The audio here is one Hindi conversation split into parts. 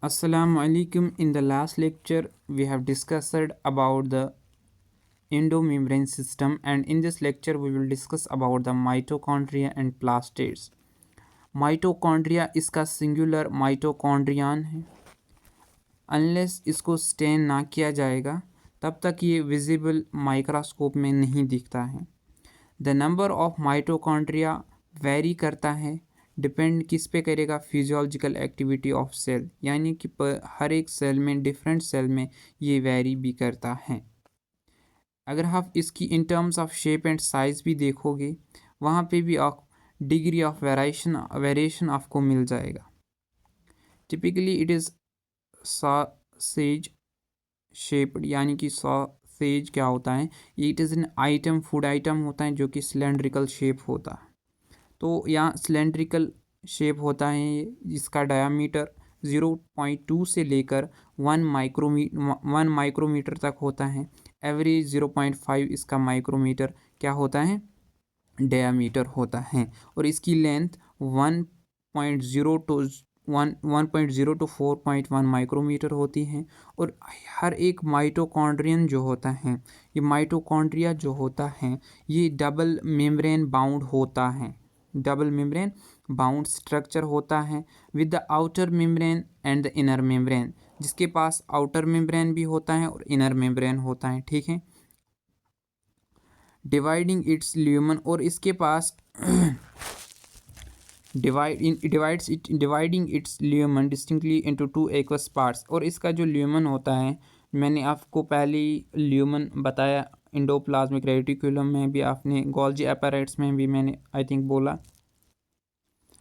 Assalamu alaikum. In the last lecture, we have discussed about the endomembrane system, and in this lecture, we will discuss about the mitochondria and plastids. Mitochondria इसका सिंगुलर माइटोकॉन्ड्रियन है। अनलेस इसको स्टेन ना किया जाएगा तब तक ये विजिबल माइक्रोस्कोप में नहीं दिखता है। The number of mitochondria very करता है, डिपेंड किस पे करेगा, फिजियोलॉजिकल एक्टिविटी ऑफ सेल, यानी कि हर एक सेल में, डिफरेंट सेल में ये वेरी भी करता है। अगर आप इसकी in terms of shape and size भी देखोगे वहाँ पे भी आप डिग्री ऑफ वेरिएशन आपको मिल जाएगा। Typically it is sausage shaped, यानी कि सॉसेज क्या होता है, it is an item, food item होता है जो कि सिलेंड्रिकल शेप होता है। तो यहाँ सिलेंड्रिकल शेप होता है, इसका डायामीटर 0.2 से लेकर 1 माइक्रोमीटर तक होता है। एवरेज 0.5 इसका माइक्रोमीटर क्या होता है, डायामीटर होता है। और इसकी लेंथ 1.0 टू 4.1 माइक्रोमीटर होती है। और हर एक माइटोकॉन्ड्रियन जो होता है, ये माइटोकॉन्ड्रिया जो होता है, ये डबल मेम्ब्रेन बाउंड होता है। डबल मेम्ब्रेन बाउंड स्ट्रक्चर होता है with the outer membrane and the inner membrane, जिसके पास आउटर मेम्ब्रेन भी होता है और इनर मेम्ब्रेन होता है। ठीक है, डिवाइडिंग इट्स ल्यूमन, और इसके पास dividing its lumen distinctly into 2 equal parts. और इसका जो ल्यूमन होता है, मैंने आपको पहले ही ल्यूमन बताया, एंडोप्लाज्मिक रेटिकुलम में भी, आपने गोल्जी अपैरेट्स में भी मैंने आई थिंक बोला।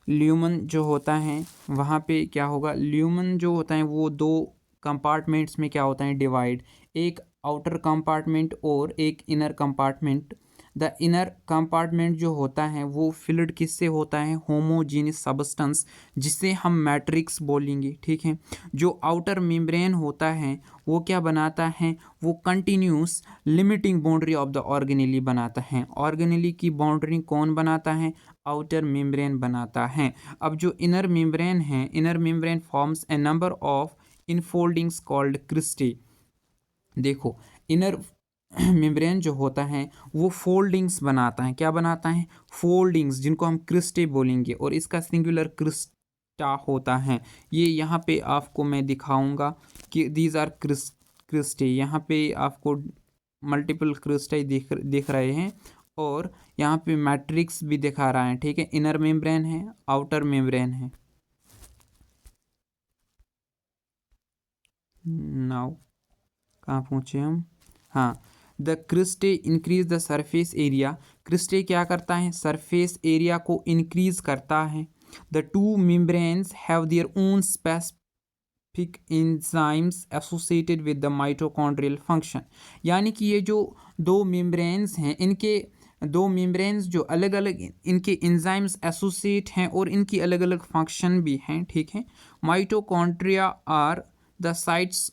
ल्यूमन जो होता है वहाँ पे क्या होगा, ल्यूमन जो होता है वो दो कंपार्टमेंट्स में क्या होता है डिवाइड, एक आउटर कंपार्टमेंट और एक inner compartment. The inner compartment जो होता है वो फिल्ड किससे होता है, होमोजीनियस सब्सटेंस, जिसे हम मैट्रिक्स बोलेंगे। ठीक है, जो आउटर मेम्ब्रेन होता है वो क्या बनाता है, वो continuous limiting boundary of the organelle बनाता है। ऑर्गेनेली की बाउंड्री कौन बनाता है, आउटर मेम्ब्रेन बनाता है। अब जो इनर मेम्ब्रेन है, inner membrane forms a number of infoldings called cristae. देखो, इनर मेम्ब्रेन जो होता है वो फोल्डिंग्स बनाता है। क्या बनाता है, फोल्डिंग्स, जिनको हम क्रिस्टे बोलेंगे, और इसका सिंगुलर क्रिस्टा होता है। ये यहाँ पे आपको मैं दिखाऊंगा कि दीज आर क्रिस्टे। यहाँ पे आपको मल्टीपल क्रिस्टे दिख रहे हैं, और यहाँ पे मैट्रिक्स भी दिखा रहा है। ठीक है, इनर मेम्ब्रेन है, आउटर मेम्ब्रेन है। नाउ कहाँ पहुँचे हम, हाँ, the cristae increase the surface area. Cristae क्या करता है, सरफेस एरिया को इंक्रीज करता है। The two membranes have their own specific enzymes associated with the mitochondrial function. यानी कि ये जो दो मेम्ब्रेन्स हैं, इनके दो मेम्ब्रेन्स जो अलग अलग इनके एंजाइम्स एसोसिएट हैं और इनकी अलग अलग फंक्शन भी हैं। ठीक है, mitochondria are the sites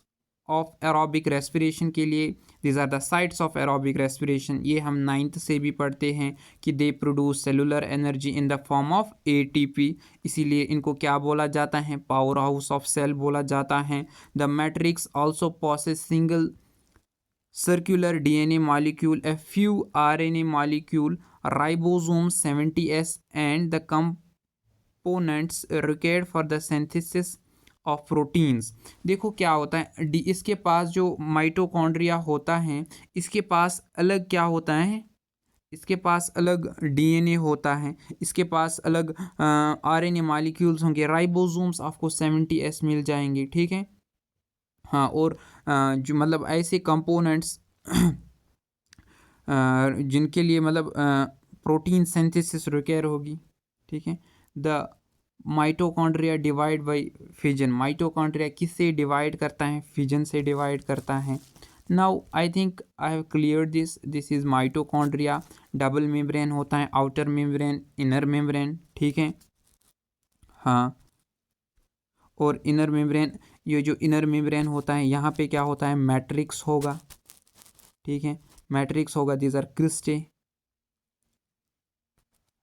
of aerobic respiration के लिए, these are the sites of aerobic respiration. ये हम 9th से भी पढ़ते हैं कि they produce cellular energy in the form of ATP, इसीलिए इनको क्या बोला जाता है, पावर हाउस ऑफ सेल बोला जाता है। The matrix also possesses single circular DNA molecule, a few RNA molecule, ribosome 70S, and the components required for the synthesis of proteins. देखो क्या होता है, इसके पास जो माइटोकॉन्ड्रिया होता है, इसके पास अलग क्या होता है, इसके पास अलग डीएनए होता है, इसके पास अलग आरएनए मॉलिक्यूल्स होंगे, राइबोसोम्स आपको 70S मिल जाएंगे। ठीक है, हाँ, और जो मतलब ऐसे कंपोनेंट्स जिनके लिए मतलब प्रोटीन सिंथेसिस रिक्वायर होगी। ठीक है, the mitochondria divide by fission. Mitochondria किससे डिवाइड करता है, फिजन से डिवाइड करता है। Now I think I have clear this is mitochondria. Double membrane होता है, आउटर मेम्ब्रेन, इनर मेम्ब्रेन। ठीक है, हाँ, और इनर मेम्ब्रेन, ये जो इनर मेम्ब्रेन होता है यहाँ पे क्या होता है, मैट्रिक्स होगा। ठीक है, मैट्रिक्स होगा, दीज आर क्रिस्टे।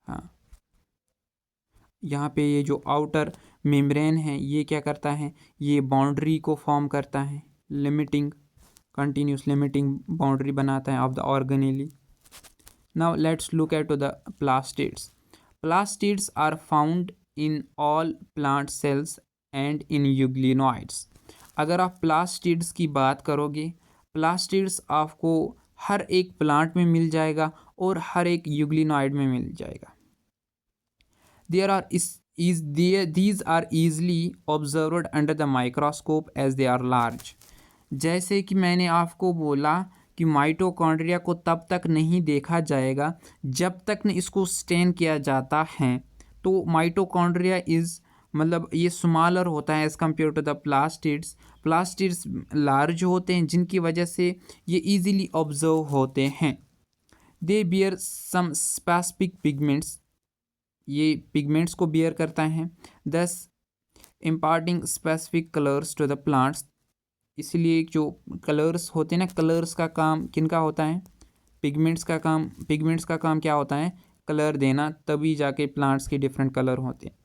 हाँ, यहाँ पे ये जो आउटर मेम्ब्रेन है ये क्या करता है, ये बाउंड्री को फॉर्म करता है, लिमिटिंग कंटिन्यूस लिमिटिंग बाउंड्री बनाता है of the organelle. Now let's look at the plastids. Plastids are found in all plant cells and in euglenoids. अगर आप प्लास्टिड्स की बात करोगे, प्लास्टिड्स आपको हर एक प्लांट में मिल जाएगा और हर एक यूग्लिनोइड में मिल जाएगा. There are these are easily observed under the microscope as they are large. जैसे कि मैंने आपको बोला कि माइटोकॉन्ड्रिया को तब तक नहीं देखा जाएगा जब तक न इसको स्टेन किया जाता है. तो माइटोकॉन्ड्रिया इज़ मतलब ये स्मॉलर होता है as compare to the plastids. Plastids large होते हैं जिनकी वजह से ये इजीली ऑब्जर्व होते हैं. They bear some specific pigments. ये पिगमेंट्स को बियर करता है, thus imparting specific colours to the plants. इसलिए जो कलर्स होते हैं ना, कलर्स का काम किनका होता है, पिगमेंट्स का काम. पिगमेंट्स का काम क्या होता है, कलर देना, तभी जाके प्लांट्स के डिफरेंट कलर होते हैं.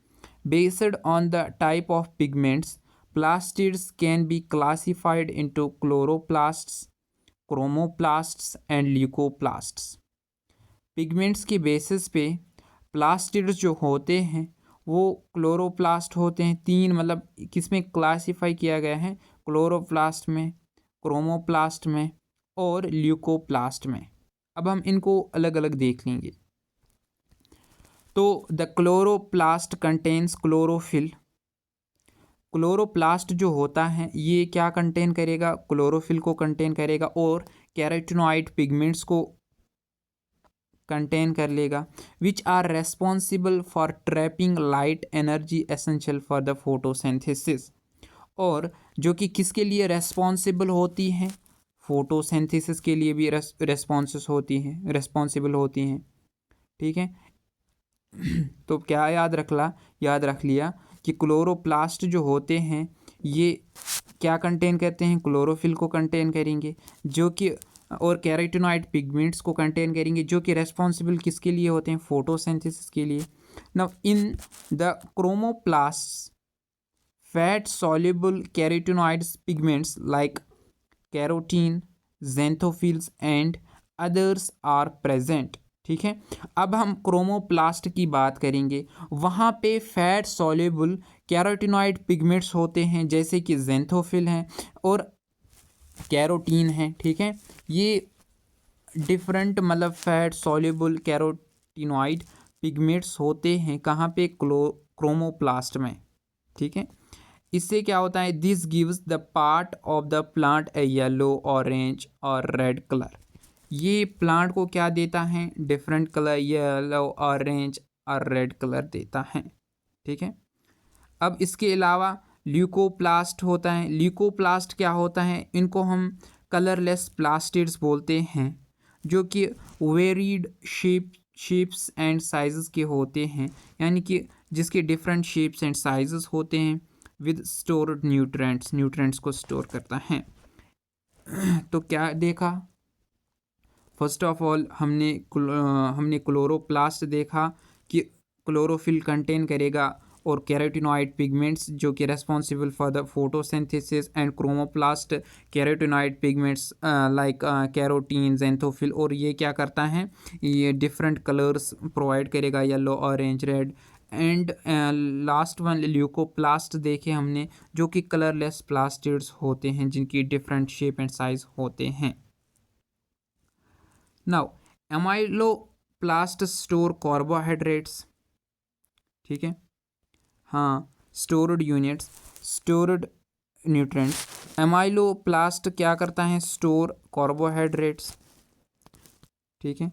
Based on the type of pigments, plastids can be classified into chloroplasts, chromoplasts and leucoplasts. Pigments के बेसिस पे प्लास्टिड्स जो होते हैं वो क्लोरोप्लास्ट होते हैं. तीन मतलब किसमें क्लासिफाई किया गया है, क्लोरोप्लास्ट में, क्रोमोप्लास्ट में और ल्यूकोप्लास्ट में. अब हम इनको अलग अलग देख लेंगे. तो the chloroplast contains chlorophyll. Chloroplast जो होता है ये क्या कंटेन करेगा, क्लोरोफिल को कंटेन करेगा और कैरोटिनॉइड पिगमेंट्स को कंटेन कर लेगा, which are responsible for trapping light energy essential for the photosynthesis. और जो कि किसके लिए रेस्पॉन्सिबल होती हैं, फोटोसिंथेसिस के लिए भी रेस्पॉन्सिबल होती हैं. ठीक है. तो क्या याद रख लिया कि क्लोरोप्लास्ट जो होते हैं ये क्या कंटेन करते हैं, क्लोरोफिल को कंटेन करेंगे जो कि, और कैरोटिनॉइड पिगमेंट्स को कंटेन करेंगे जो कि रेस्पॉन्सिबल किसके लिए होते हैं, फोटोसिंथेसिस के लिए. Now in the chromoplast, fat soluble carotenoids pigments like carotene, xanthophylls and others are present. ठीक है. अब हम क्रोमोप्लास्ट की बात करेंगे, वहाँ पे फैट soluble कैरोटिनॉइड पिगमेंट्स होते हैं जैसे कि जेंथोफिल हैं और कैरोटीन है. ठीक है. ये डिफरेंट मतलब फैट soluble कैरोटिनॉइड पिगमेंट्स होते हैं कहाँ पे, क्रोमोप्लास्ट में. ठीक है. इससे क्या होता है, this gives the part of the plant A yellow, orange और रेड कलर. ये प्लांट को क्या देता है, डिफरेंट कलर, येलो, ऑरेंज और रेड कलर देता है. ठीक है. अब इसके अलावा ल्यूकोप्लास्ट होता है. ल्यूकोप्लास्ट क्या होता है, इनको हम कलरलेस प्लास्टिड्स बोलते हैं जो कि वेरीड शेप्स एंड साइजेस के होते हैं, यानी कि जिसके डिफरेंट शेप्स एंड साइजेस होते हैं, विद स्टोर्ड न्यूट्रेंट्स को स्टोर करता है. तो क्या देखा, फर्स्ट ऑफ ऑल हमने क्लोरोप्लास्ट देखा कि क्लोरोफिल कंटेन करेगा और कैरोटिनॉइड पिगमेंट्स जो कि responsible for the photosynthesis, and chromoplast carotenoid pigments like carotene, xanthophyll, और ये क्या करता है, ये डिफरेंट कलर्स प्रोवाइड करेगा, yellow, orange, red. And last one leucoplast देखे हमने जो कि कलरलेस प्लास्टिड्स होते हैं जिनकी डिफरेंट शेप एंड साइज होते हैं. Now amyloplast store carbohydrates. ठीक है. हाँ, stored units, stored nutrients. Amyloplast क्या करता है, स्टोर कार्बोहाइड्रेट्स. ठीक है.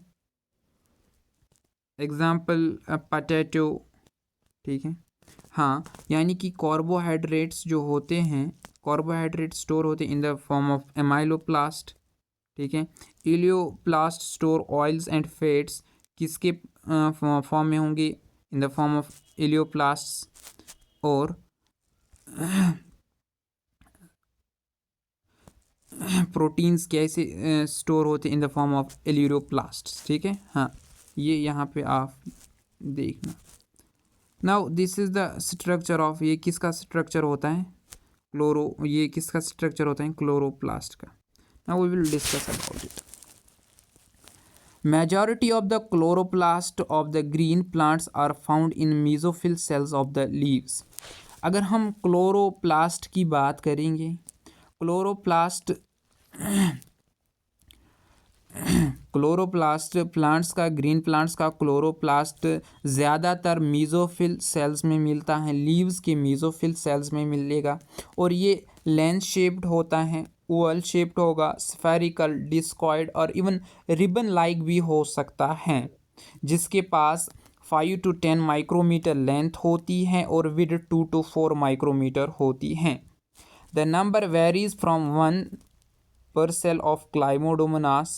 Example potato. ठीक है. हाँ, यानी कि कार्बोहाइड्रेट्स जो होते हैं, कार्बोहाइड्रेट स्टोर होते हैं इन द फॉर्म ऑफ एमाइलोप्लास्ट. ठीक है. Elaioplast store oils and fats, किसके फॉर्म में होंगे, इन द फॉर्म ऑफ इलियोप्लास्ट. और प्रोटीन्स कैसे स्टोर होते हैं, इन द फॉर्म ऑफ इलियोप्लास्ट. ठीक है. हाँ, ये यहाँ पे आप देखना. Now this is the structure of, ये किसका स्ट्रक्चर होता है, ये किसका स्ट्रक्चर होता है, क्लोरोप्लास्ट का. Now we will discuss about it. Majority of the chloroplast of the green plants are found in mesophyll cells of the leaves. अगर हम क्लोरोप्लास्ट की बात करेंगे, क्लोरोप्लास्ट क्लोरोप्लास्ट प्लांट्स का, ग्रीन प्लांट्स का क्लोरोप्लास्ट ज़्यादातर मीज़ोफिल सेल्स में मिलता है, लीव्स के मीज़ोफिल सेल्स में मिलेगा. और ये लेंस शेप्ड होता है, ओवल शेप्ड होगा, स्फेरिकल, डिस्कॉइड और इवन रिबन लाइक भी हो सकता है, जिसके पास 5 to 10 माइक्रोमीटर लेंथ होती है और विड 2 to 4 माइक्रोमीटर होती है. The number varies from 1 per cell of Chlamydomonas,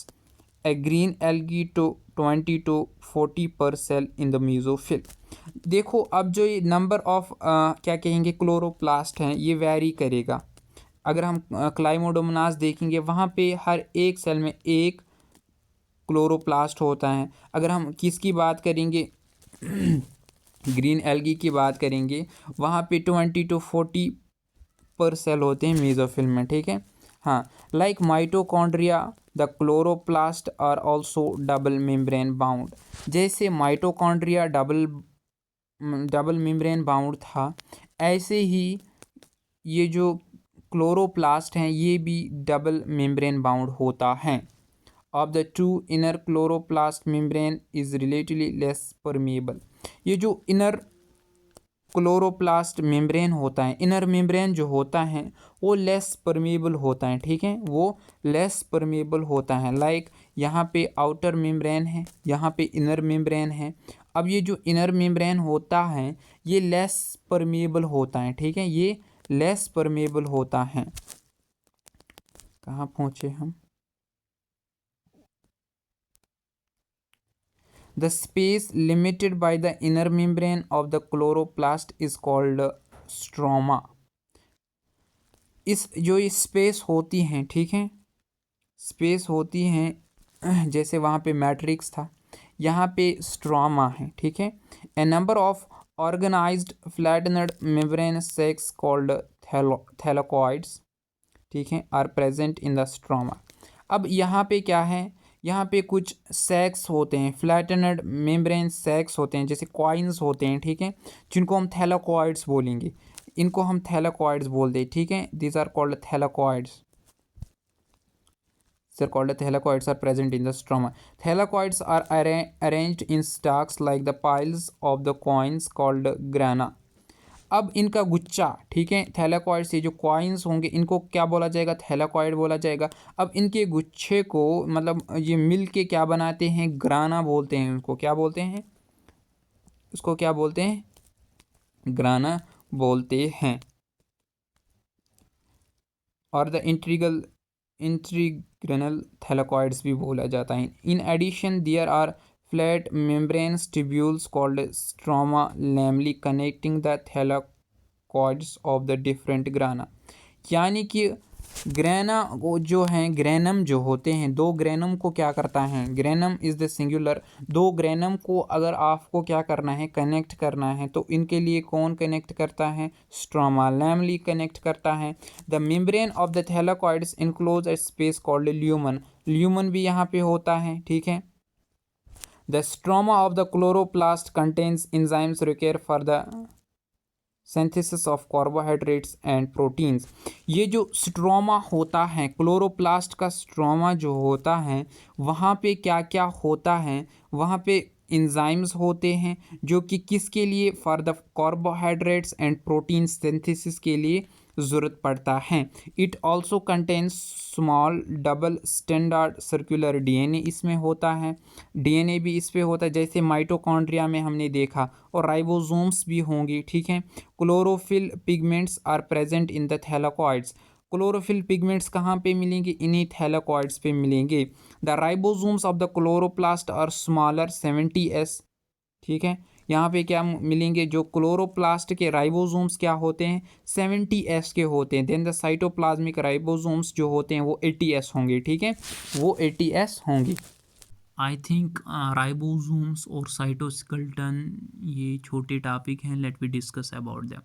a green algae, to 20 to 40 per cell in the mesophyll. देखो अब जो ये नंबर ऑफ क्या कहेंगे क्लोरोप्लास्ट हैं, ये वैरी करेगा. अगर हम क्लाइमोडोमोनास देखेंगे, वहाँ पे हर एक सेल में एक क्लोरोप्लास्ट होता है. अगर हम किसकी बात करेंगे, ग्रीन एल्गी की बात करेंगे, वहाँ पे 20 to 40 पर सेल होते हैं मेसोफिल में. ठीक है, हाँ. Like mitochondria, the chloroplast are also double membrane bound. जैसे माइटोकॉन्ड्रिया डबल मेम्ब्रेन बाउंड था, ऐसे ही ये जो क्लोरोप्लास्ट हैं ये भी डबल मेम्ब्रेन बाउंड होता है. Of the two, inner chloroplast membrane is relatively less permeable. ये जो इनर क्लोरोप्लास्ट मेम्ब्रेन होता है, इनर मेम्ब्रेन जो होता है वो लेस परमेबल होता है. ठीक है, वो लेस परमेबल होता है. लाइक यहाँ पे आउटर मेम्ब्रेन है, यहाँ पे इनर मेम्ब्रेन है. अब ये जो इनर मेम्ब्रेन होता है ये लेस परमेबल होता है. ठीक है, ये लेस परमेबल होता है. कहाँ पहुँचे हम. The space limited by the inner membrane of the chloroplast is called stroma. इस जो स्पेस होती हैं, ठीक है, स्पेस होती हैं, जैसे वहाँ पे मैट्रिक्स था, यहाँ पे स्ट्रोमा है. ठीक है, a number of organised flattened membrane sacs called thylakoids, ठीक है, are present in the stroma. अब यहाँ पे क्या है, यहाँ पे कुछ सैक्स होते हैं, फ्लैटनड मेम्ब्रेन सैक्स होते हैं, जैसे कॉइन्स होते हैं. ठीक है, जिनको हम थैलाकॉइड्स बोलेंगे, इनको हम थैलाकॉइड्स बोलते हैं. ठीक है, these are called thylakoids. Thylakoids are present in the stroma. Thylakoids are arranged in stalks like the piles of the coins called grana. अब इनका गुच्छा, ठीक है, थैलाकॉइड से जो कॉइन्स होंगे इनको क्या बोला जाएगा, थैलाकॉइड बोला जाएगा. अब इनके गुच्छे को मतलब ये मिल के क्या बनाते हैं, ग्राना बोलते हैं. उनको क्या बोलते हैं, उसको क्या बोलते हैं, ग्राना बोलते हैं. और द इंट्रीग्रनल थैलाकॉइड्स भी बोला जाता है. In addition there are flat membranes tubules called stroma lamellae connecting the thylakoids of the different grana. यानी कि ग्रेना जो हैं, ग्रेनम जो होते हैं, दो ग्रेनम को क्या करता है, ग्रेनम इज़ द सिंगुलर. दो ग्रेनम को अगर आपको क्या करना है, कनेक्ट करना है, तो इनके लिए कौन कनेक्ट करता है, स्ट्रोमा लैमली कनेक्ट करता है. The membrane of the thylakoids enclose A space called lumen. Lumen भी यहाँ पे होता है. ठीक है, the stroma of the chloroplast contains enzymes required for the synthesis of carbohydrates and proteins. ये जो स्ट्रोमा होता है, क्लोरोप्लास्ट का स्ट्रोमा जो होता है, वहाँ पे क्या क्या होता है, वहाँ पे एंजाइम्स होते हैं जो कि किसके लिए, for the carbohydrates and protein synthesis के लिए ज़रूरत पड़ता है. It also contains small double standard circular DNA इसमें होता है. डीएनए भी इस पे होता है, जैसे माइटोकॉन्ड्रिया में हमने देखा, और राइबोसोम्स भी होंगे. ठीक है, chlorophyll pigments are present in the thylakoids. Chlorophyll pigments कहाँ पे मिलेंगे, इन्हीं थैलाकॉइड्स पे मिलेंगे. The ribosomes of the chloroplast are smaller 70s. ठीक है, यहाँ पे क्या मिलेंगे, जो क्लोरोप्लास्ट के राइबोसोम्स क्या होते हैं, 70s के होते हैं. देन द साइटोप्लाज्मिक राइबोसोम्स जो होते हैं वो 80s होंगे. ठीक है, वो 80s होंगे. आई थिंक राइबोसोम्स और साइटोस्केलेटन ये छोटे टॉपिक हैं. Let we discuss about them.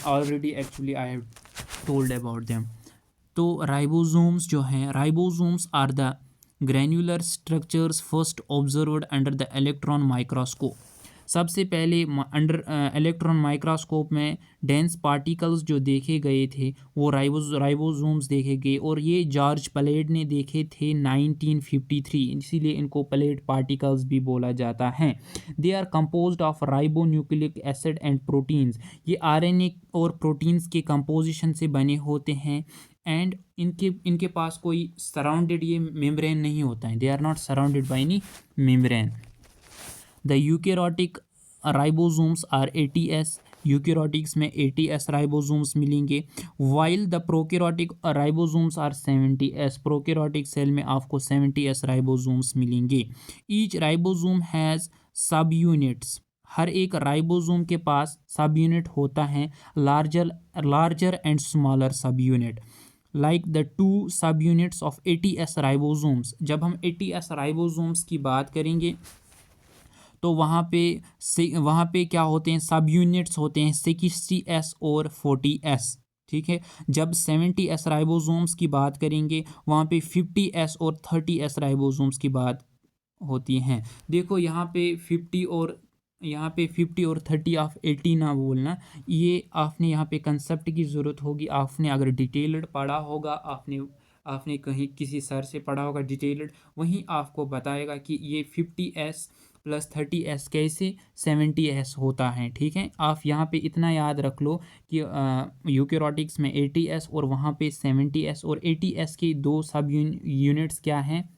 Already actually I have told about them. तो राइबोसोम्स जो हैं, ribosomes are the granular structures first observed under the electron microscope. सबसे पहले अंडर इलेक्ट्रॉन माइक्रोस्कोप में डेंस पार्टिकल्स जो देखे गए थे वो राइबोसोम्स देखे गए, और ये जॉर्ज प्लेड ने देखे थे 1953. इसीलिए इनको प्लेड पार्टिकल्स भी बोला जाता है. They are composed of ribonucleic acid and proteins. ये आरएनए और प्रोटीन्स के कंपोजिशन से बने होते हैं. एंड इनके पास कोई सराउंडेड ये मेम्ब्रेन नहीं होता है. They are not surrounded by any membrane. The eukaryotic ribosomes are eighty S. Eukaryotics में एटीएस राइबोसोम्स मिलेंगे, while the prokaryotic ribosomes are 70S. Prokaryotic cell में आपको 70S राइबोसोम्स मिलेंगे. Each ribosome has sub units. हर एक राइबोसोम के पास सब यूनिट होता है. Larger and smaller sub unit like the two सब यूनिट्स ऑफ एटीएस राइबोसोम्स. जब हम एटीएस राइबोसोम्स की बात करेंगे तो वहाँ पे क्या होते हैं, सब यूनिट्स होते हैं 60S और 40S. ठीक है. जब 70S राइबोसोम्स की बात करेंगे वहाँ पे 50S और 30S राइबोसोम्स की बात होती हैं. देखो यहाँ पे 50 और 30 आप 80 ना बोलना. ये आपने यहाँ पे कंसेप्ट की ज़रूरत होगी. आपने अगर डिटेल्ड पढ़ा होगा, आपने कहीं किसी सर से पढ़ा होगा डिटेल्ड, वहीं आपको बताएगा कि ये 50S प्लस 30S कैसे 70S होता है. ठीक है. आप यहाँ पे इतना याद रख लो कि यूकेरोटिक्स में 80S और वहाँ पे 70S, और 80S के दो सब यूनिट्स क्या हैं.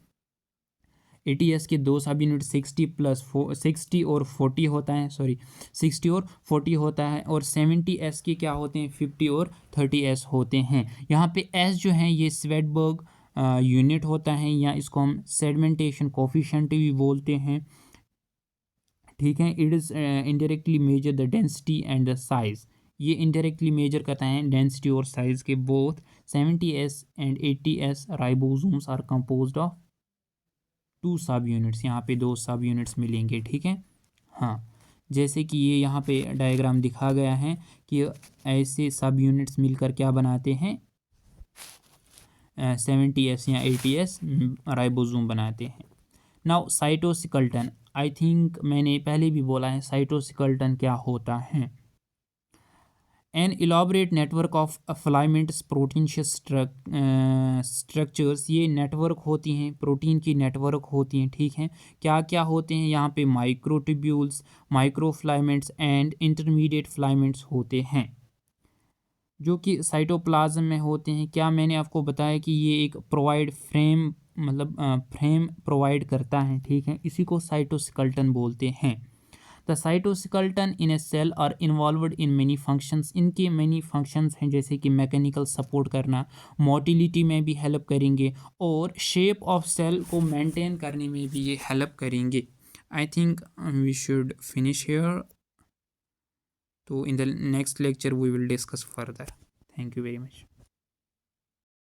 एटीएस के दो सब यूनिट 60 और 40 होता है. सॉरी, 60 और 40 होता है. और 70S के क्या होते हैं, 50 और 30S होते हैं. यहाँ पे एस जो है ये स्वेडबर्ग यूनिट होता है, या इसको हम सेडिमेंटेशन कोफिशिएंट भी बोलते हैं. ठीक है. It is indirectly measure the density and the size. ये इनडायरेक्टली मेजर करता है डेंसिटी और साइज के. Both 70S and 80S ribosomes are composed of two सब यूनिट्स. यहाँ पे दो सब यूनिट्स मिलेंगे. ठीक है. हाँ, जैसे कि ये यहाँ पे डायग्राम दिखा गया है कि ऐसे सब यूनिट्स मिलकर क्या बनाते हैं, 70S या 80S राइबोसोम बनाते हैं. Now cytoskeleton. आई थिंक मैंने पहले भी बोला है साइटोस्केलेटन क्या होता है. An elaborate network of filaments proteinaceous structures. ये नेटवर्क होती हैं, प्रोटीन की नेटवर्क होती हैं. ठीक है. क्या क्या होते हैं यहाँ पे, microtubules, microfilaments and intermediate filaments होते हैं जो कि साइटोप्लाज्म में होते हैं. क्या मैंने आपको बताया कि ये एक प्रोवाइड फ्रेम, मतलब फ्रेम प्रोवाइड करता है. ठीक है. इसी को साइटोस्केलेटन बोलते हैं. The cytoskeleton in a cell are involved in many functions. इनके मेनी फंक्शंस हैं, जैसे कि मैकेनिकल सपोर्ट करना, मोटिलिटी में भी हेल्प करेंगे, और शेप ऑफ सेल को मेंटेन करने में भी ये हेल्प करेंगे. I think we should finish here. तो in the next lecture we will discuss further. Thank you very much.